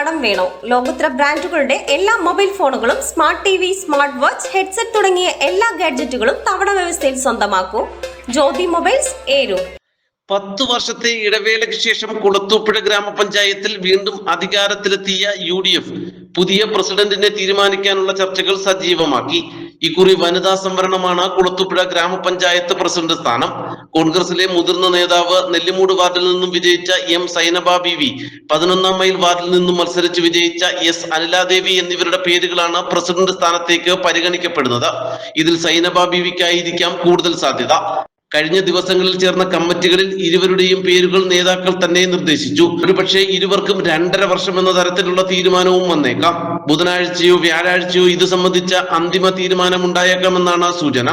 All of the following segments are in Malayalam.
കടം വേണോ? ലോകോത്തര ബ്രാൻഡുകളുടെ എല്ലാ മൊബൈൽ ഫോണുകളും smart T V, smart watch, headset തുടങ്ങിയ എല്ലാ ഗാഡ്ജറ്റുകളും തവണ വ്യവസ്ഥയിൽ സ്വന്തമാക്കൂ. ജ്യോതി മൊബൈൽസ്, ഏരൂർ. 10 വർഷത്തെ ഇടവേളയ്ക്ക് ശേഷം കുളത്തൂപ്പുഴ ഗ്രാമപഞ്ചായത്തിൽ വീണ്ടും അധികാരത്തിലെത്തിയ UDF പുതിയ പ്രസിഡന്റിനെ തീരുമാനിക്കാനുള്ള ചർച്ചകൾ സജീവമാക്കി. ഇക്കുറി വനിതാ സംവരണമാണ് കുളത്തൂപ്പുഴ ഗ്രാമപഞ്ചായത്ത് പ്രസിഡന്റ് സ്ഥാനം. കോൺഗ്രസിലെ മുതിർന്ന നേതാവ് നെല്ലിമൂട് വാർഡിൽ നിന്നും വിജയിച്ച M സൈനബ ബീവി, 11 മൈൽ വാർഡിൽ നിന്നും മത്സരിച്ച് വിജയിച്ച S അനിലാദേവി എന്നിവരുടെ പേരുകളാണ് പ്രസിഡന്റ് സ്ഥാനത്തേക്ക് പരിഗണിക്കപ്പെടുന്നത്. ഇതിൽ സൈനബ ബീവിക്കായിരിക്കാം കൂടുതൽ സാധ്യത. കഴിഞ്ഞ ദിവസങ്ങളിൽ ചേർന്ന കമ്മിറ്റികളിൽ ഇരുവരുടെയും പേരുകൾ നേതാക്കൾ തന്നെ നിർദ്ദേശിച്ചു. ഒരുപക്ഷെ ഇരുവർക്കും 2.5 വർഷം എന്ന തരത്തിലുള്ള തീരുമാനവും വന്നേക്കാം. ബുധനാഴ്ചയോ വ്യാഴാഴ്ചയോ ഇത് സംബന്ധിച്ച അന്തിമ തീരുമാനമുണ്ടായേക്കാമെന്നാണ് സൂചന.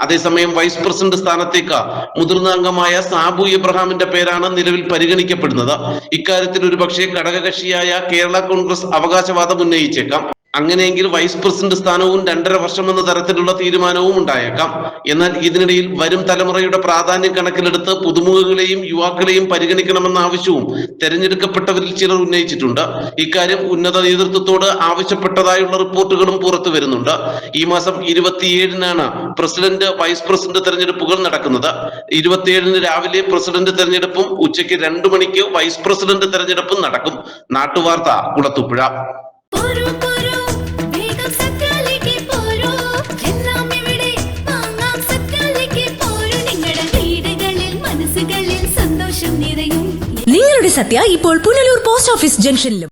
അതേസമയം വൈസ് പ്രസിഡന്റ് സ്ഥാനത്തേക്ക് മുതിർന്ന അംഗമായ സാബു എബ്രഹാമിന്റെ പേരാണ് നിലവിൽ പരിഗണിക്കപ്പെടുന്നത്. ഇക്കാര്യത്തിൽ ഒരുപക്ഷെ ഘടകകക്ഷിയായ കേരള കോൺഗ്രസ് അവകാശവാദം ഉന്നയിച്ചേക്കാം. അങ്ങനെയെങ്കിൽ വൈസ് പ്രസിഡന്റ് സ്ഥാനവും 2.5 വർഷം എന്ന തരത്തിലുള്ള തീരുമാനവും ഉണ്ടായേക്കാം. എന്നാൽ ഇതിനിടയിൽ വരും തലമുറയുടെ പ്രാധാന്യം കണക്കിലെടുത്ത് പുതുമുഖങ്ങളെയും യുവാക്കളെയും പരിഗണിക്കണമെന്ന ആവശ്യവും തെരഞ്ഞെടുക്കപ്പെട്ടവരിൽ ചിലർ ഉന്നയിച്ചിട്ടുണ്ട്. ഇക്കാര്യം ഉന്നത നേതൃത്വത്തോട് ആവശ്യപ്പെട്ടതായുള്ള റിപ്പോർട്ടുകളും പുറത്തു വരുന്നുണ്ട്. ഈ മാസം 27-നാണ് പ്രസിഡന്റ്, വൈസ് പ്രസിഡന്റ് തെരഞ്ഞെടുപ്പുകൾ നടക്കുന്നത്. 27-ന് രാവിലെ പ്രസിഡന്റ് തെരഞ്ഞെടുപ്പും ഉച്ചയ്ക്ക് 2 മണിക്ക് വൈസ് പ്രസിഡന്റ് തെരഞ്ഞെടുപ്പും നടക്കും. നാട്ടുവാർത്ത, കുളത്തൂപ്പുഴ. നിങ്ങളുടെ സത്യ ഇപ്പോൾ പുനലൂർ പോസ്റ്റ് ഓഫീസ് ജംഗ്ഷനിലും.